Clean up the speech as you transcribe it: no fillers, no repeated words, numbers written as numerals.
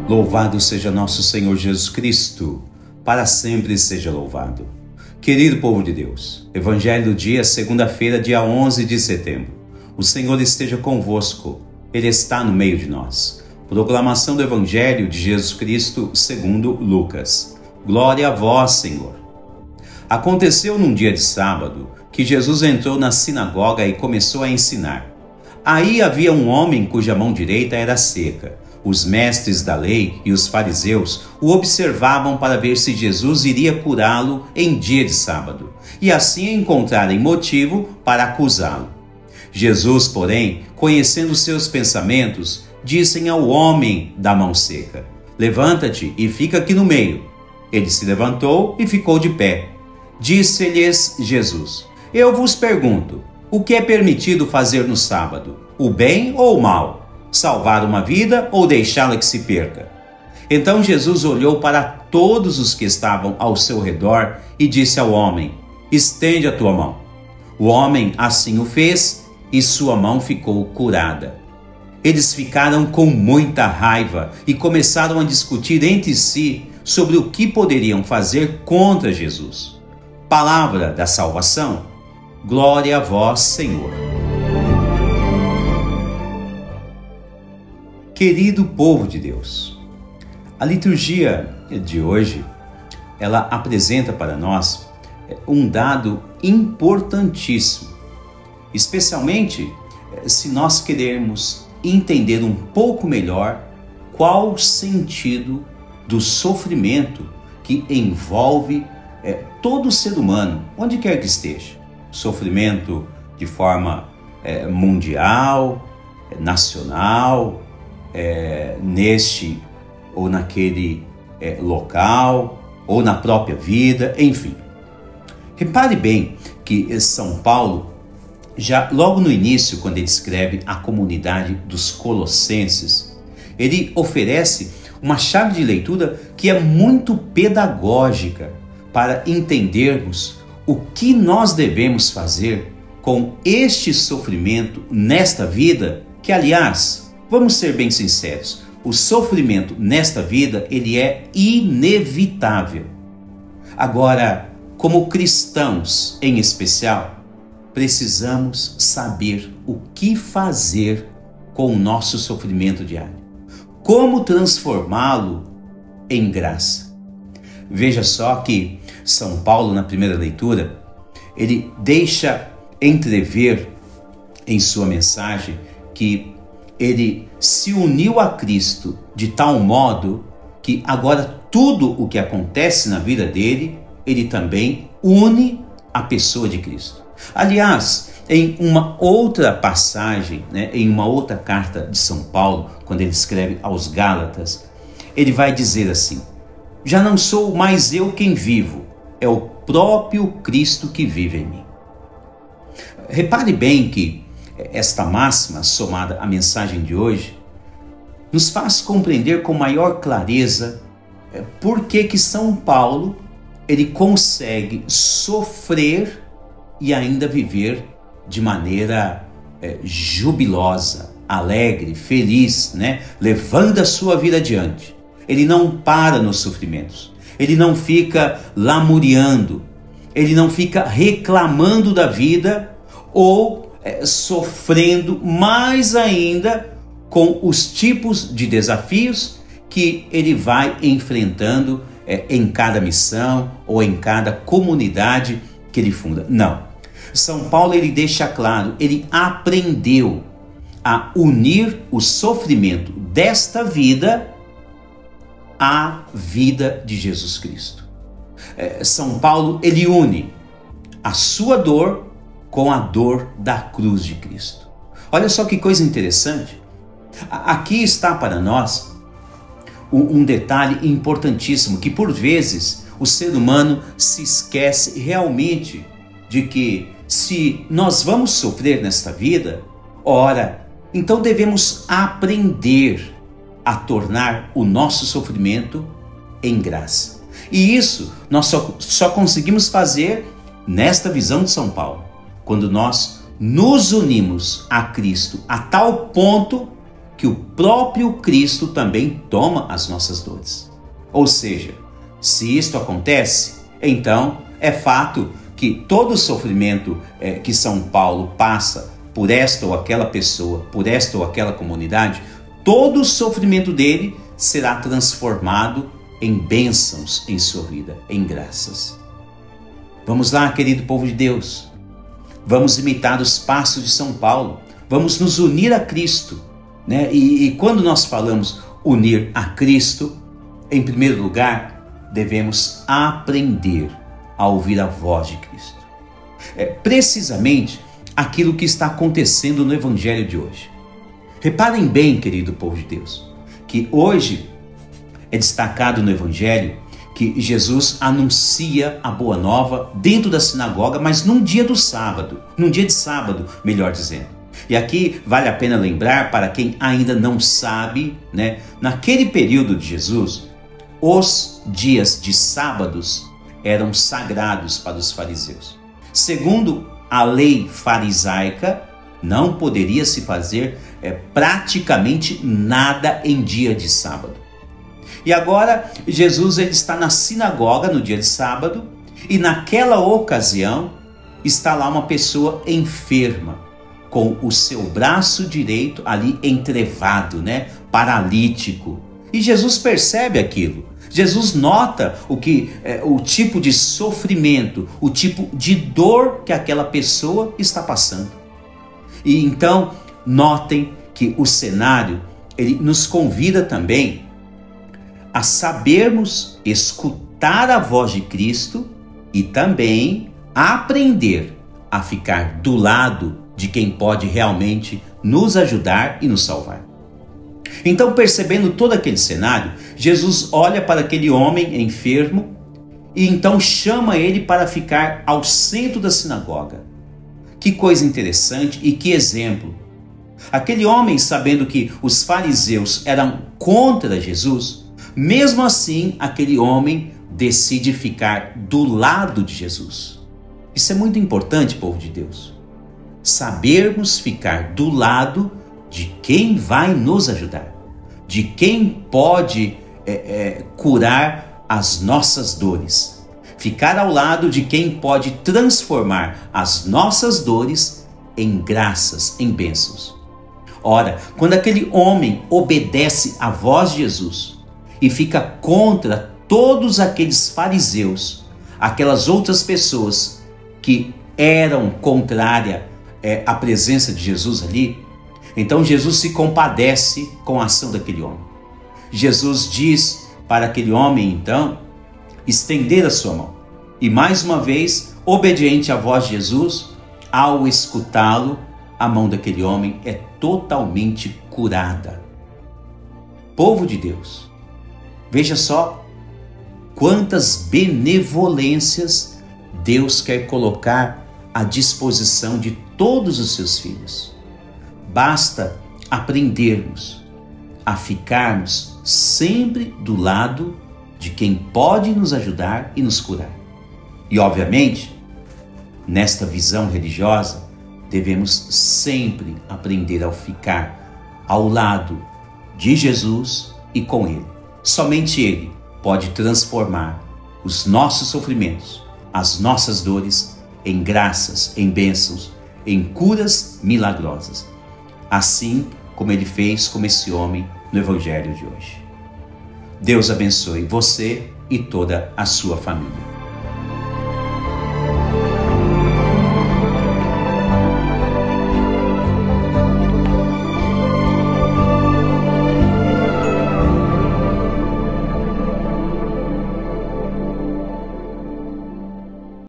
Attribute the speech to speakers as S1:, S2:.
S1: Louvado seja nosso Senhor Jesus Cristo, para sempre seja louvado. Querido povo de Deus, Evangelho do dia, segunda-feira, dia 11 de setembro. O Senhor esteja convosco, Ele está no meio de nós. Proclamação do Evangelho de Jesus Cristo segundo Lucas. Glória a vós, Senhor. Aconteceu num dia de sábado que Jesus entrou na sinagoga e começou a ensinar. Aí havia um homem cuja mão direita era seca. Os mestres da lei e os fariseus o observavam para ver se Jesus iria curá-lo em dia de sábado, e assim encontrarem motivo para acusá-lo. Jesus, porém, conhecendo seus pensamentos, disse ao homem da mão seca: levanta-te e fica aqui no meio. Ele se levantou e ficou de pé. Disse-lhes Jesus: eu vos pergunto, o que é permitido fazer no sábado, o bem ou o mal? Salvar uma vida ou deixá-la que se perca? Então Jesus olhou para todos os que estavam ao seu redor e disse ao homem: estende a tua mão. O homem assim o fez e sua mão ficou curada. Eles ficaram com muita raiva e começaram a discutir entre si sobre o que poderiam fazer contra Jesus. Palavra da salvação. Glória a vós, Senhor. Querido povo de Deus, a liturgia de hoje, ela apresenta para nós um dado importantíssimo, especialmente se nós queremos entender um pouco melhor qual o sentido do sofrimento que envolve todo ser humano, onde quer que esteja. Sofrimento de forma mundial, nacional, neste ou naquele local, ou na própria vida, enfim. Repare bem que São Paulo, já logo no início, quando ele escreve a comunidade dos Colossenses, ele oferece uma chave de leitura que é muito pedagógica para entendermos o que nós devemos fazer com este sofrimento nesta vida, que, aliás, vamos ser bem sinceros, o sofrimento nesta vida, ele é inevitável. Agora, como cristãos em especial, precisamos saber o que fazer com o nosso sofrimento diário. Como transformá-lo em graça. Veja só que São Paulo, na primeira leitura, ele deixa entrever em sua mensagem que ele se uniu a Cristo de tal modo que agora tudo o que acontece na vida dele, ele também une a pessoa de Cristo. Aliás, em uma outra passagem, em uma outra carta de São Paulo, quando ele escreve aos Gálatas, ele vai dizer assim: já não sou mais eu quem vivo, é o próprio Cristo que vive em mim. Repare bem que esta máxima, somada à mensagem de hoje, nos faz compreender com maior clareza por que São Paulo ele consegue sofrer e ainda viver de maneira jubilosa, alegre, feliz, levando a sua vida adiante. Ele não para nos sofrimentos, ele não fica lamuriando, ele não fica reclamando da vida ou sofrendo mais ainda com os tipos de desafios que ele vai enfrentando em cada missão ou em cada comunidade que ele funda. Não. São Paulo ele deixa claro, ele aprendeu a unir o sofrimento desta vida à vida de Jesus Cristo. São Paulo ele une a sua dor com a dor da cruz de Cristo. Olha só que coisa interessante. Aqui está para nós um detalhe importantíssimo, que por vezes o ser humano se esquece realmente de que se nós vamos sofrer nesta vida, ora, então devemos aprender a tornar o nosso sofrimento em graça. E isso nós só conseguimos fazer nesta visão de São Paulo, quando nós nos unimos a Cristo a tal ponto que o próprio Cristo também toma as nossas dores. Ou seja, se isto acontece, então é fato que todo o sofrimento que São Paulo passa por esta ou aquela pessoa, por esta ou aquela comunidade, todo o sofrimento dele será transformado em bênçãos em sua vida, em graças. Vamos lá, querido povo de Deus. Vamos imitar os passos de São Paulo. Vamos nos unir a Cristo, né? E quando nós falamos unir a Cristo, em primeiro lugar, devemos aprender a ouvir a voz de Cristo. É precisamente aquilo que está acontecendo no Evangelho de hoje. Reparem bem, querido povo de Deus, que hoje é destacado no Evangelho que Jesus anuncia a Boa Nova dentro da sinagoga, mas num dia do sábado, num dia de sábado, melhor dizendo. E aqui vale a pena lembrar, para quem ainda não sabe, né? Naquele período de Jesus, os dias de sábados eram sagrados para os fariseus. Segundo a lei farisaica, não poderia se fazer praticamente nada em dia de sábado. E agora Jesus ele está na sinagoga no dia de sábado e naquela ocasião está lá uma pessoa enferma com o seu braço direito ali entrevado, né, paralítico. E Jesus percebe aquilo. Jesus nota o tipo de sofrimento, o tipo de dor que aquela pessoa está passando. E então notem que o cenário ele nos convida também a sabermos escutar a voz de Cristo e também aprender a ficar do lado de quem pode realmente nos ajudar e nos salvar. Então, percebendo todo aquele cenário, Jesus olha para aquele homem enfermo e então chama ele para ficar ao centro da sinagoga. Que coisa interessante e que exemplo! Aquele homem, sabendo que os fariseus eram contra Jesus, mesmo assim, aquele homem decide ficar do lado de Jesus. Isso é muito importante, povo de Deus. Sabermos ficar do lado de quem vai nos ajudar, de quem pode curar as nossas dores. Ficar ao lado de quem pode transformar as nossas dores em graças, em bênçãos. Ora, quando aquele homem obedece à voz de Jesus e fica contra todos aqueles fariseus, aquelas outras pessoas que eram contrárias à presença de Jesus ali, então Jesus se compadece com a ação daquele homem. Jesus diz para aquele homem, então, estender a sua mão. E mais uma vez, obediente à voz de Jesus, ao escutá-lo, a mão daquele homem é totalmente curada. Povo de Deus, veja só quantas benevolências Deus quer colocar à disposição de todos os seus filhos. Basta aprendermos a ficarmos sempre do lado de quem pode nos ajudar e nos curar. E, obviamente, nesta visão religiosa, devemos sempre aprender a ficar ao lado de Jesus e com Ele. Somente Ele pode transformar os nossos sofrimentos, as nossas dores, em graças, em bênçãos, em curas milagrosas. Assim como Ele fez com esse homem no Evangelho de hoje. Deus abençoe você e toda a sua família.